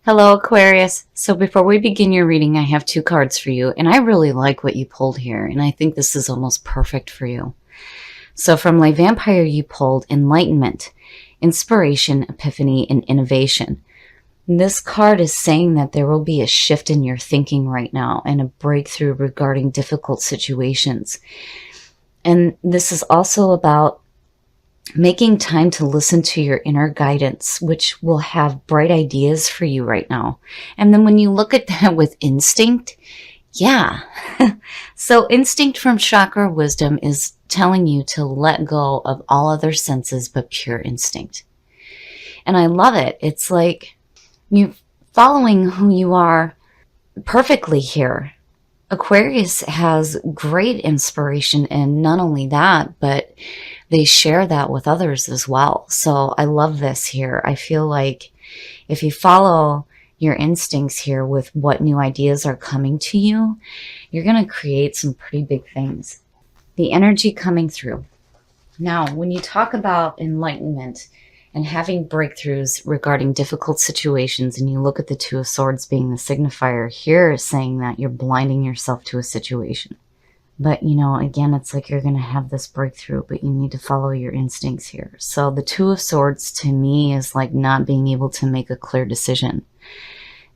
Hello, Aquarius. So before we begin your reading, I have two cards for you, and I really like what you pulled here, and I think this is almost perfect for you. So from My Vampire, you pulled Enlightenment, Inspiration, Epiphany, and Innovation. This card is saying that there will be a shift in your thinking right now and a breakthrough regarding difficult situations. And this is also about making time to listen to your inner guidance, which will have bright ideas for you right now. And then when you look at that with instinct, yeah. So instinct from chakra wisdom is telling you to let go of all other senses but pure instinct. And I love it. It's like you're following who you are perfectly here. Aquarius has great inspiration, and not only that, but they share that with others as well. So I love this here. I feel like if you follow your instincts here with what new ideas are coming to you, you're going to create some pretty big things. The energy coming through. Now, when you talk about enlightenment and having breakthroughs regarding difficult situations, and you look at the Two of Swords being the signifier, here is saying that you're blinding yourself to a situation. But, you know, again, it's like you're going to have this breakthrough, but you need to follow your instincts here. So the Two of Swords to me is like not being able to make a clear decision.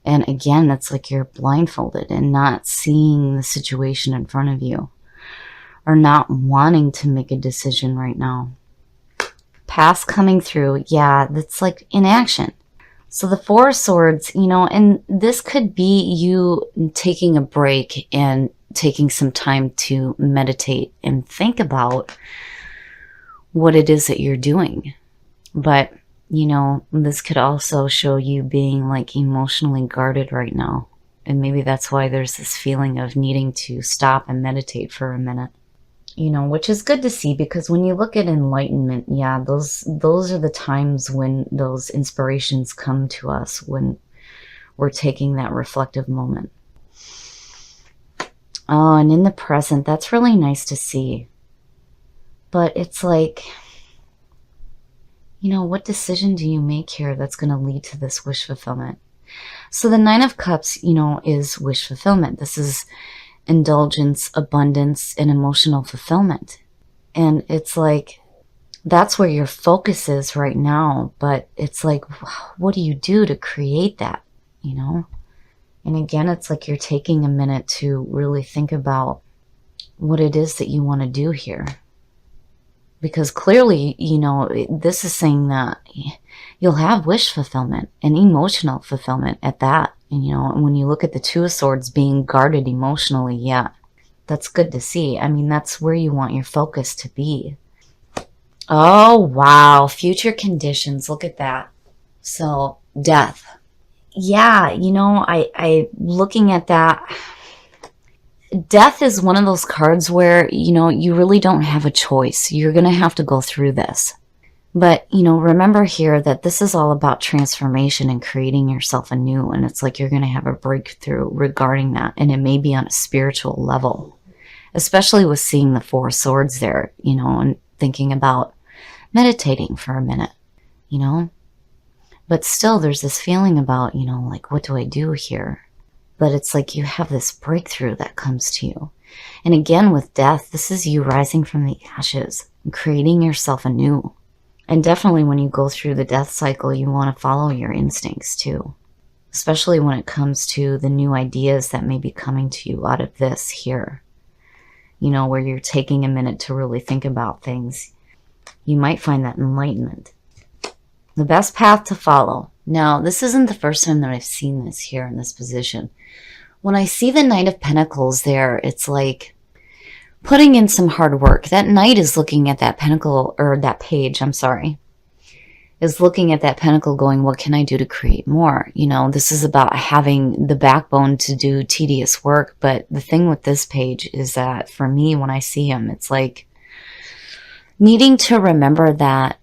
And again, it's like you're blindfolded and not seeing the situation in front of you, or not wanting to make a decision right now. Past coming through, yeah, that's like inaction. So the Four of Swords, you know, and this could be you taking a break and taking some time to meditate and think about what it is that you're doing. But, you know, this could also show you being like emotionally guarded right now. And maybe that's why there's this feeling of needing to stop and meditate for a minute. You know, which is good to see, because when you look at enlightenment, yeah, those are the times when those inspirations come to us, when we're taking that reflective moment. Oh, and in the present, that's really nice to see. But it's like, you know, what decision do you make here that's going to lead to this wish fulfillment? So the Nine of Cups, you know, is wish fulfillment. This is indulgence, abundance, and emotional fulfillment. And it's like, that's where your focus is right now. But it's like, what do you do to create that, you know? And again, it's like you're taking a minute to really think about what it is that you want to do here. Because clearly, you know, this is saying that you'll have wish fulfillment and emotional fulfillment at that. And, you know, when you look at the Two of Swords being guarded emotionally, yeah, that's good to see. I mean, that's where you want your focus to be. Oh, wow. Future conditions. Look at that. So, death. Yeah, you know, I looking at that, death is one of those cards where, you know, you really don't have a choice. You're going to have to go through this. But, you know, remember here that this is all about transformation and creating yourself anew. And it's like you're going to have a breakthrough regarding that. And it may be on a spiritual level, especially with seeing the Four of Swords there, you know, and thinking about meditating for a minute, you know. But still, there's this feeling about, you know, like, what do I do here? But it's like you have this breakthrough that comes to you. And again, with death, this is you rising from the ashes and creating yourself anew. And definitely when you go through the death cycle, you want to follow your instincts too. Especially when it comes to the new ideas that may be coming to you out of this here. You know, where you're taking a minute to really think about things. You might find that enlightenment. The best path to follow. Now, this isn't the first time that I've seen this here in this position. When I see the Knight of Pentacles there, it's like putting in some hard work. That knight is looking at that pentacle, or that page, I'm sorry, is looking at that pentacle going, what can I do to create more? You know, this is about having the backbone to do tedious work. But the thing with this page is that for me, when I see him, it's like needing to remember that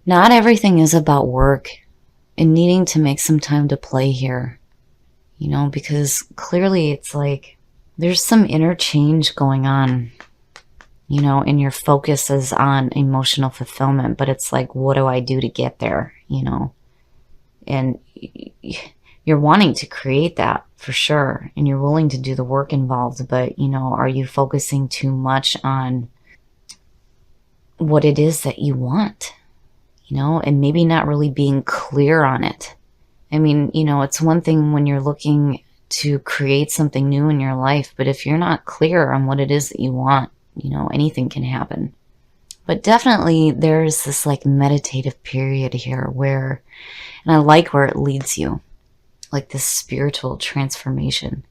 not everything is about work, and needing to make some time to play here, you know, because clearly it's like there's some interchange going on, you know, and your focus is on emotional fulfillment, but it's like, what do I do to get there, you know? And you're wanting to create that for sure, and you're willing to do the work involved, but, you know, are you focusing too much on what it is that you want, you know, and maybe not really being clear on it? I mean, you know, it's one thing when you're looking to create something new in your life, but if you're not clear on what it is that you want, you know, anything can happen. But definitely there's this like meditative period here where, and I like where it leads you, like this spiritual transformation.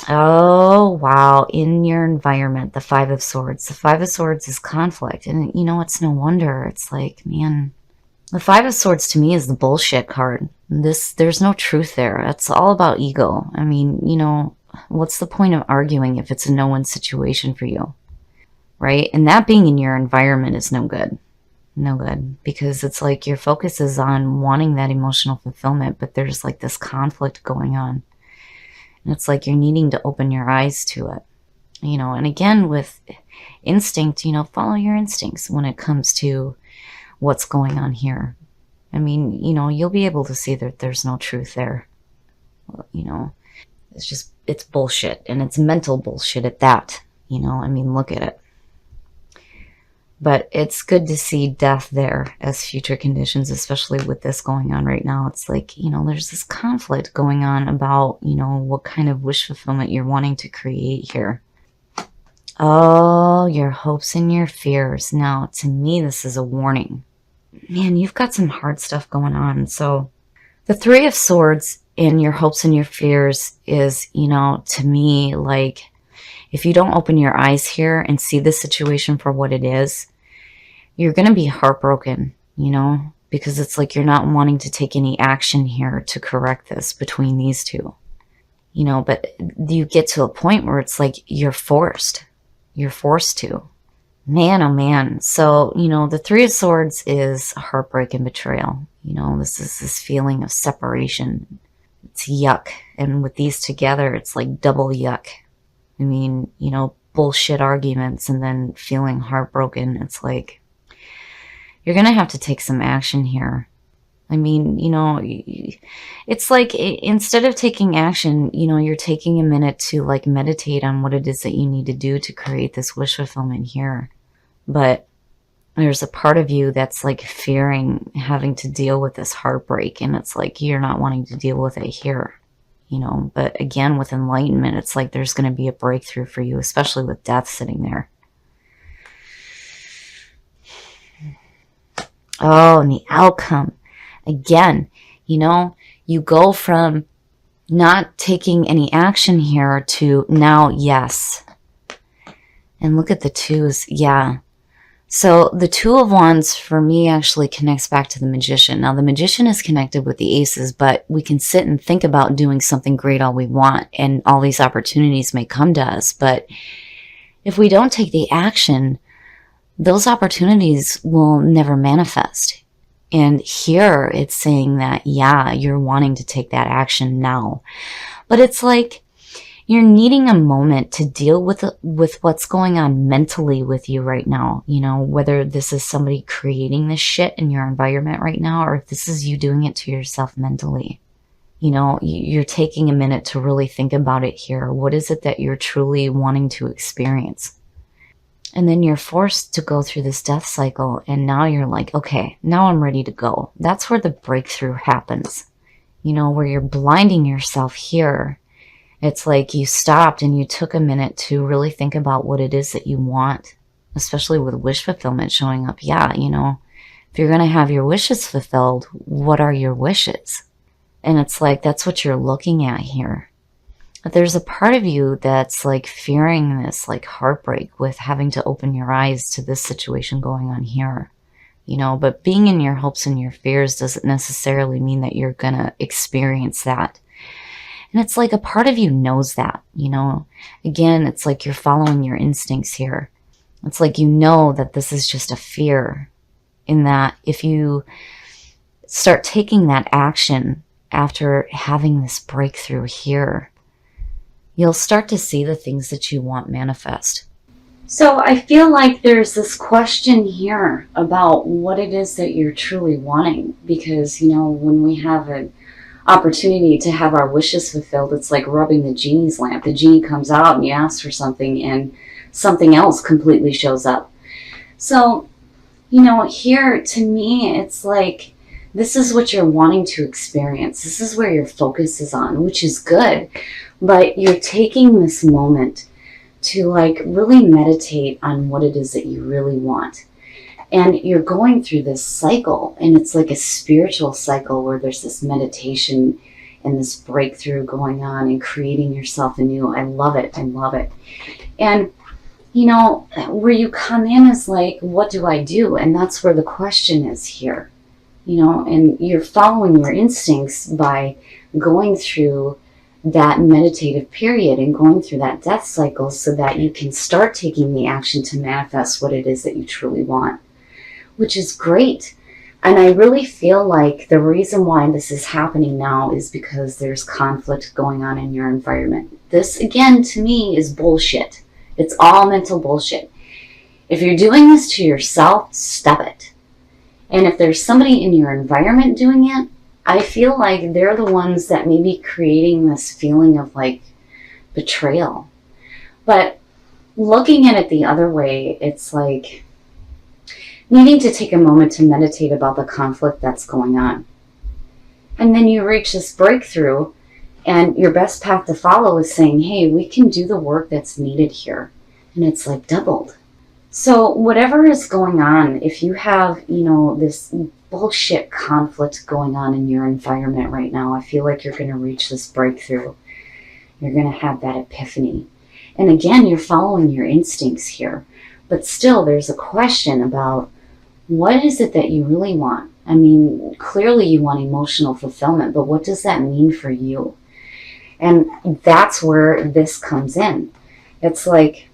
Oh, wow. In your environment, the Five of Swords. The Five of Swords is conflict. And, you know, it's no wonder. It's like, man, the Five of Swords to me is the bullshit card. There's no truth there. It's all about ego. I mean, you know, what's the point of arguing if it's a no-win situation for you, right? And that being in your environment is no good. No good. Because it's like your focus is on wanting that emotional fulfillment, but there's like this conflict going on. And it's like you're needing to open your eyes to it, you know. And again, with instinct, you know, follow your instincts when it comes to what's going on here. I mean, you know, you'll be able to see that there's no truth there. You know, it's bullshit, and it's mental bullshit at that. You know, I mean, look at it. But it's good to see death there as future conditions, especially with this going on right now. It's like, you know, there's this conflict going on about, you know, what kind of wish fulfillment you're wanting to create here. Oh, your hopes and your fears. Now, to me, this is a warning. Man, you've got some hard stuff going on. So the Three of Swords and your hopes and your fears is, you know, to me, like, if you don't open your eyes here and see the situation for what it is, you're going to be heartbroken, you know, because it's like you're not wanting to take any action here to correct this between these two, you know, but you get to a point where it's like you're forced to. Man, oh man. So, you know, the Three of Swords is heartbreak and betrayal. You know, this is this feeling of separation. It's yuck. And with these together, it's like double yuck. I mean, you know, bullshit arguments and then feeling heartbroken. It's like, you're going to have to take some action here. I mean, you know, it's like instead of taking action, you know, you're taking a minute to like meditate on what it is that you need to do to create this wish fulfillment here. But there's a part of you that's like fearing having to deal with this heartbreak. And it's like you're not wanting to deal with it here. You know, but again, with enlightenment, it's like there's going to be a breakthrough for you, especially with death sitting there. Oh, and the outcome. Again, you know, you go from not taking any action here to now, yes. And look at the twos. Yeah. So the Two of Wands for me actually connects back to the Magician. Now the Magician is connected with the Aces, but we can sit and think about doing something great all we want, and all these opportunities may come to us. But if we don't take the action, those opportunities will never manifest. And here it's saying that, yeah, you're wanting to take that action now. But it's like you're needing a moment to deal with what's going on mentally with you right now. You know, whether this is somebody creating this shit in your environment right now, or if this is you doing it to yourself mentally. You know, you're taking a minute to really think about it here. What is it that you're truly wanting to experience? And then you're forced to go through this death cycle, and now you're like, okay, now I'm ready to go. That's where the breakthrough happens. You know, where you're blinding yourself here. It's like you stopped and you took a minute to really think about what it is that you want, especially with wish fulfillment showing up. Yeah, you know, if you're going to have your wishes fulfilled, what are your wishes? And it's like, that's what you're looking at here. But there's a part of you that's like fearing this like heartbreak with having to open your eyes to this situation going on here, you know, but being in your hopes and your fears doesn't necessarily mean that you're going to experience that. And it's like a part of you knows that, you know, again, it's like you're following your instincts here. It's like, you know, that this is just a fear, in that if you start taking that action after having this breakthrough here, you'll start to see the things that you want manifest. So I feel like there's this question here about what it is that you're truly wanting. Because, you know, when we have a opportunity to have our wishes fulfilled, it's like rubbing the genie's lamp. The genie comes out and you ask for something and something else completely shows up. So, here to me, it's like this is what you're wanting to experience. This is where your focus is on, which is good. But you're taking this moment to like really meditate on what it is that you really want. And you're going through this cycle, and it's like a spiritual cycle where there's this meditation and this breakthrough going on and creating yourself anew. I love it. I love it. And where you come in is like, what do I do? And that's where the question is here, and you're following your instincts by going through that meditative period and going through that death cycle so that you can start taking the action to manifest what it is that you truly want, which is great. And I really feel like the reason why this is happening now is because there's conflict going on in your environment. This, again, to me, is bullshit. It's all mental bullshit. If you're doing this to yourself, stop it. And if there's somebody in your environment doing it, I feel like they're the ones that may be creating this feeling of like betrayal. But looking at it the other way, it's like needing to take a moment to meditate about the conflict that's going on. And then you reach this breakthrough, and your best path to follow is saying, hey, we can do the work that's needed here. And it's like doubled. So whatever is going on, if you have, this bullshit conflict going on in your environment right now, I feel like you're going to reach this breakthrough. You're going to have that epiphany. And again, you're following your instincts here. But still, there's a question about what is it that you really want? I mean, clearly you want emotional fulfillment, but what does that mean for you? And that's where this comes in. It's like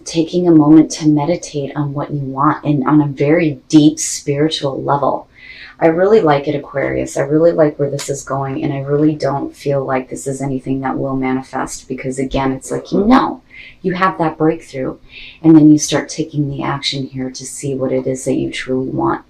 taking a moment to meditate on what you want and on a very deep spiritual level. I really like it, Aquarius. I really like where this is going, and I really don't feel like this is anything that will manifest because, again, it's like, you have that breakthrough, and then you start taking the action here to see what it is that you truly want.